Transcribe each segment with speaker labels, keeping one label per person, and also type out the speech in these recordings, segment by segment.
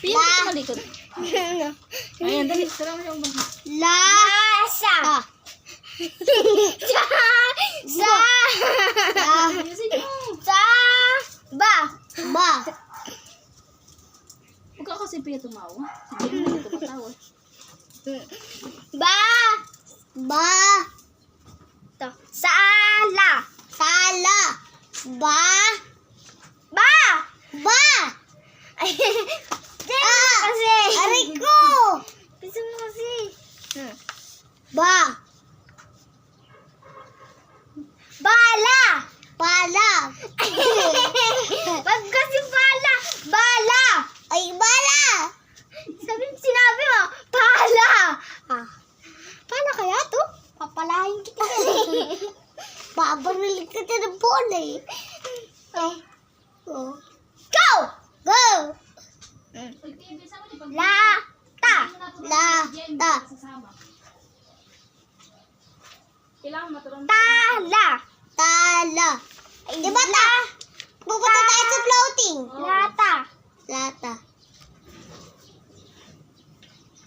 Speaker 1: Pia, ito malikot. Ayan, dali. Sarang mo yung bangka.
Speaker 2: Lasa.
Speaker 1: Ayusin mo.
Speaker 2: Ba.
Speaker 1: Huwag ka kasi Pia tumawa. Sige mo na ito patawa.
Speaker 2: Ba. Sala. Ba. Ay, kasi. Aray ko. Kasi mo kasi. Bala. Wag kasi bala. Ay, bala. Sinabi mo, bala. Bala kaya to? Papalahin kita. Babarilig kita ng bola eh. Go. Lata.
Speaker 1: Kailangan matulang.
Speaker 2: Tala. Diba ta? Pupunta tayo sa floating. Lata. Lata.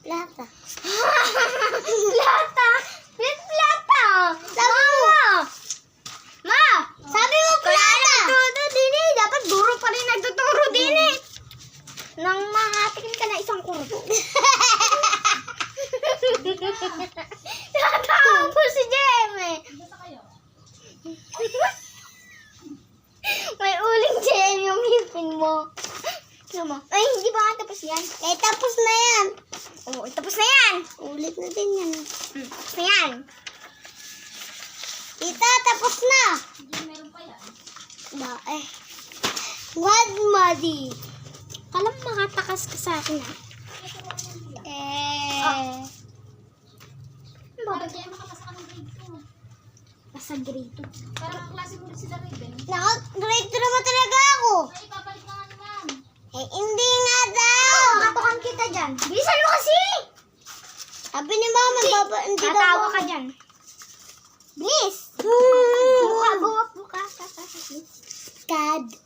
Speaker 2: Plata. Ma! Sabi mo plata! Todo din eh. Dapat guro pa rin nagtuturo din eh. Nang mahatikin ka na isang kurbo. Natawa po si Jem eh. May uling Jem yung hipin mo. Ay, hindi ba nga tapos yan? Eh, tapos na yan. Oo, tapos na yan. Ulit na din yan. Tapos na yan. Tita, tapos na.
Speaker 1: Meron pa yan.
Speaker 2: Ba, eh. What, Madi? Kala mo makatakas ka sa akin, ah.
Speaker 1: Para kaya makapasa ka ng grade 2.
Speaker 2: Nasa grade 2.
Speaker 1: Parang klase mo rin sila Raven.
Speaker 2: Grade 2 naman talaga ako.
Speaker 1: Ay, ibabalik na nga naman.
Speaker 2: Eh, hindi nga daw. Katukan kita dyan. Bilisan mo kasi. Sabi ni Mama, hindi daw. Tatawa ka dyan. Bilis. Buka. Kad.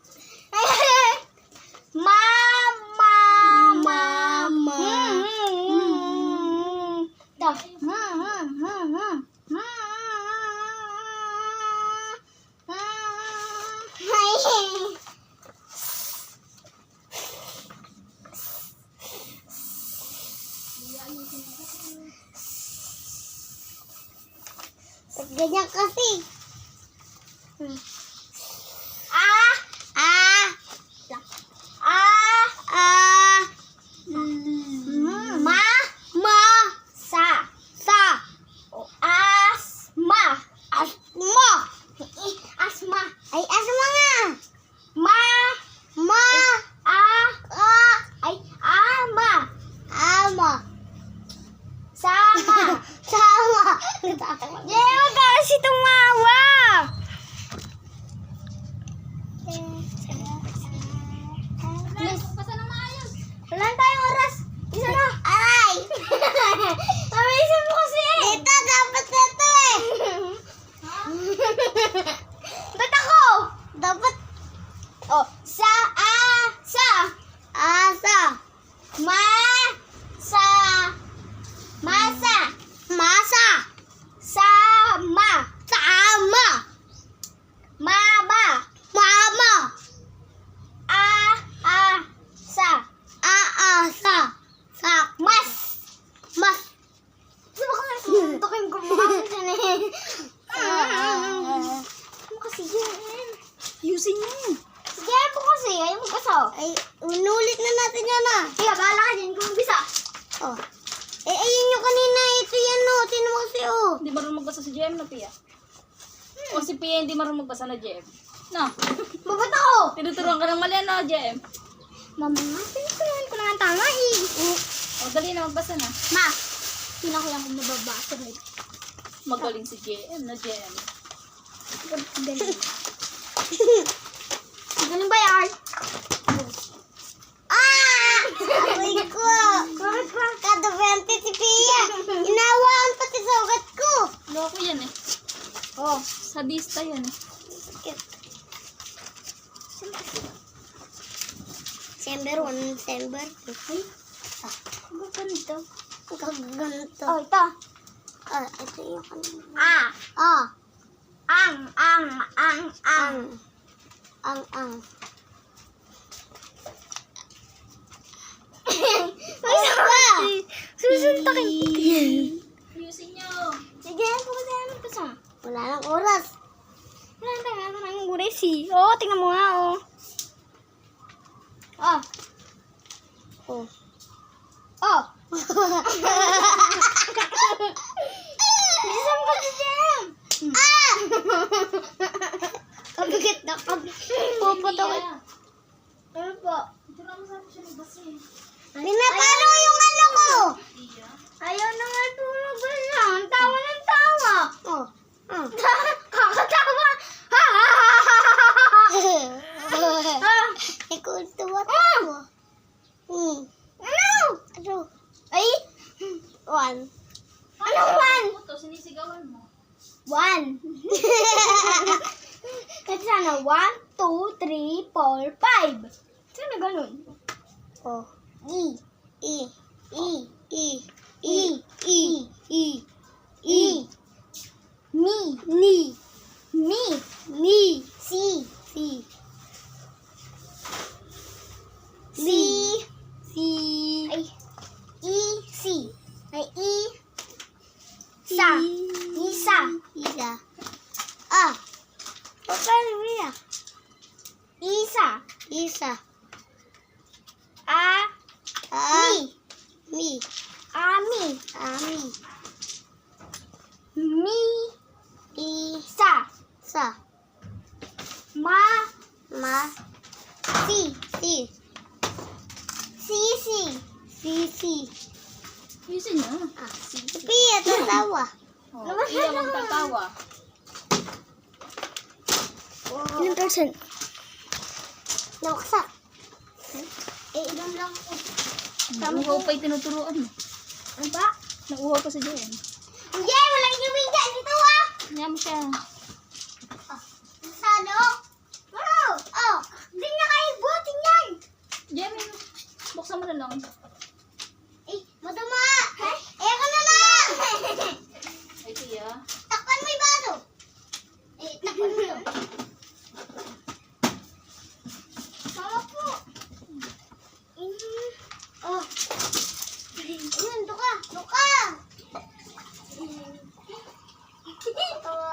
Speaker 2: Mama. Daw. Ganyan kasi. Asma. Ay, asma nga. Ama. Sama. Yay, wag ka kasi tumawa.
Speaker 1: Please. Pasa na maayos.
Speaker 2: Wala tayong oras. Isa na. Aray. Mabilisan mo kasi. Ito, dapat na ito eh. Ba't ako? Dapat. Oh, asa. Sama. Mama. Mas. Sino ka nga suntukin ko mo kasi dyan eh. Ano kasi dyan?
Speaker 1: Ayusin mo.
Speaker 2: Sige po kasi, ayaw mo kaso. Ay, unulit na natin yan ah. Sige, bahala ka dyan kung bisa. Oh. Eh, ayun yung kanina. Ito yan no. Tino mo kasi oh.
Speaker 1: Hindi marunong magbasa si JM na Pia. O si Pia hindi marunong magbasa na JM. No.
Speaker 2: Babat ako.
Speaker 1: Tinuturuan ka ng mali na JM.
Speaker 2: Mama nga, tinuturuan ko na nga tama eh.
Speaker 1: O dali na magbasa na.
Speaker 2: Ma, pinakailan ko mababasa na ito.
Speaker 1: Magaling si JM na JM.
Speaker 2: Galing. Galing ba yan? Aray ko! Bakit ba? Kada 20 si Pia. Inawaan pati sa ugat ko.
Speaker 1: Loko yan eh.
Speaker 2: Oh.
Speaker 1: Sadista yan eh.
Speaker 2: December 1, December 2. Ay, ang ganito. Ang ganito. Oh, ito. Ito yung kanina. Ang. Susuntakin.
Speaker 1: Ayusin nyo.
Speaker 2: Sige, pumunta namin pa sa. Wala nang oras. Wala nang oras eh. Oo, tingnan mo nga, oh. Bilisan mo si Jem. Kabigat na puputok. Ano po?
Speaker 1: Ito na masarap siya ng basi.
Speaker 2: Pinapalo yung ano ko.
Speaker 1: Iya.
Speaker 2: Ayaw na nga tulog na. Ang tawa ng tawa. Kakatawa. Ikaw tuwa-tawa. Ano? Ay? 1. Anong 1?
Speaker 1: Ito, sinisigawan mo.
Speaker 2: 1. Kasi sana 1, 2, 3, 4, 5. Sana ganun. E. Me. C. Ay, C. Ay, Isa. Paano niya? Isa. Mi. Isa. Ma. Si.
Speaker 1: Ayusin nyo.
Speaker 2: Pia, tatawa.
Speaker 1: Oh, iya magtatawa.
Speaker 2: Ilang percent? Nawaksak. Ilan lang ako.
Speaker 1: Nauuhaw pa yung tinuturuan mo.
Speaker 2: Ano ba?
Speaker 1: Nauuhaw pa sa Jem.
Speaker 2: Hindi, walang gawin dyan. Dito
Speaker 1: Kaya mo siya.
Speaker 2: Salo? Wow! Hindi niya kayo butin yan.
Speaker 1: Jem, buksan mo na lang.
Speaker 2: Madama! Ako na lang!
Speaker 1: Ay, tiya.
Speaker 2: Takpan mo yung baso. Takpan mo yun. Mama po. Ayun, duka.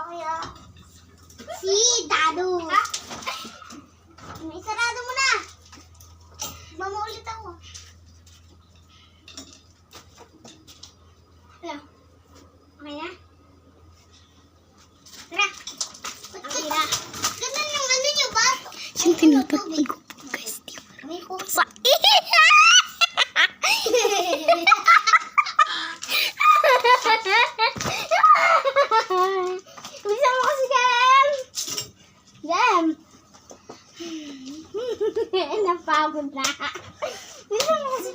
Speaker 2: Kaya. Si Dado. Isarado mo na. Mamaulit ako. Hello. Okay na? Tara. Okay na. Ganun yung ano nyo ba? Yung pinapatay ko. Guys, di ba? May kusa. Bisa mo kasi, Jem. Napagod na. Bisa mo kasi.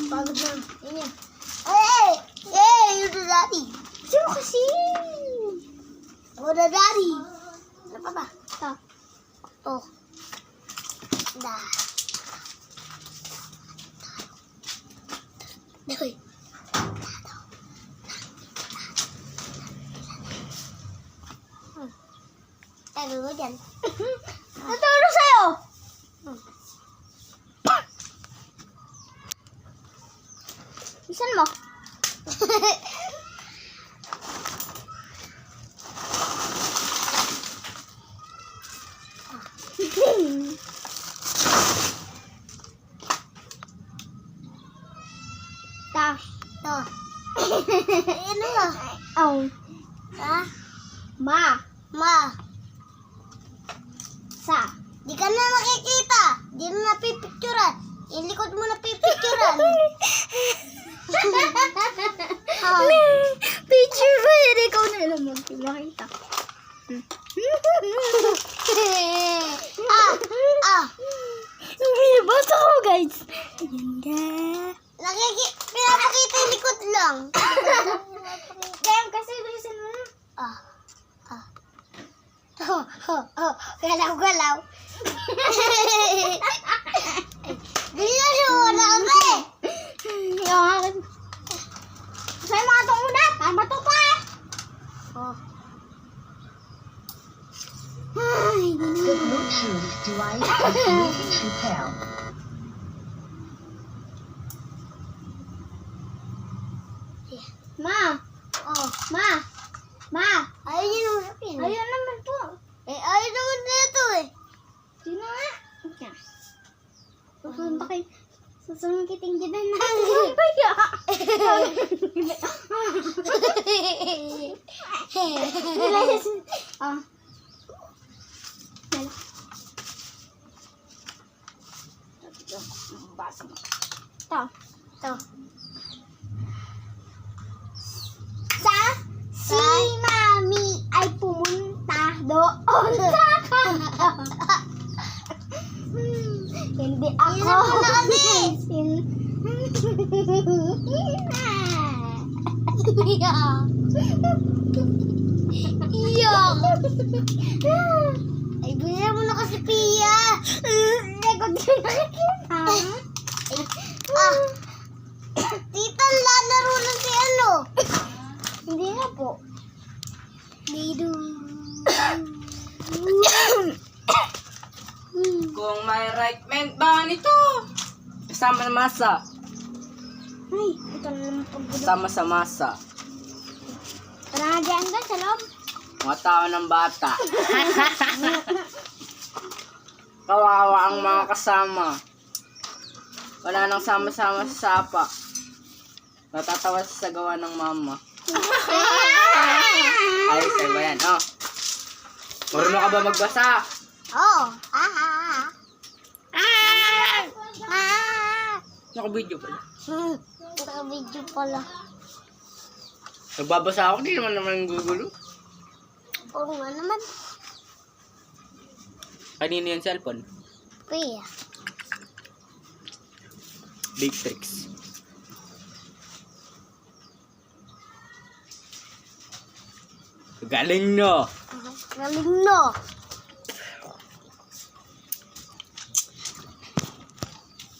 Speaker 2: Pagod na. Yan yan. You're the daddy. Bisa mo kasi. You're the daddy. Ano pa ba? Ito. Hoy. Tayo mo dyan. Natulog sa'yo. Isan mo? Ano ba? Ma. Di ka na makikita. Di na napipicturan. Yung likod mo napipicturan. Picture ba yun? Ikaw na lang makita. Binabasa ko, guys. Pinapakita yung likod lang. Kaya kasi bilisan mo na. Galaw-galaw.
Speaker 3: Exhale.
Speaker 2: Ma! Oh, ma! Ma! Ayaw niyo naman sabihin. Ayaw naman po. Ayaw naman nito eh. Sino nga? Pupunta kayo. Susungkitin kita na. Kaya. Ah. Ito. Ito. Si Mami ay pumunta doon sa hindi ako. Ay, bila mo na kasi Pia. Hindi ko din nakikita. Tita, lalaro na si ano. Hindi na po. Lido.
Speaker 4: Kung may right mind ba nito? Kasama sa masa.
Speaker 2: Ay, ito na naman pagbulo.
Speaker 4: Kasama sa masa.
Speaker 2: Tara na dyan ka sa loob.
Speaker 4: Mga tao ng bata. Kawawa ang mga kasama. Wala nang sama-sama sa sapa. Natatawa sa gawa ng mama. Ayos, ay ba yan? Oh. Marunong ka ba magbasa?
Speaker 2: Oh.
Speaker 4: Naka-video pala.
Speaker 2: Naka-video pala.
Speaker 4: Nagbabasa ako, di naman gugulo.
Speaker 2: Oo nga naman.
Speaker 4: Kanino yung cellphone?
Speaker 2: Pia.
Speaker 4: Big tricks. Galing no!
Speaker 2: Galing no.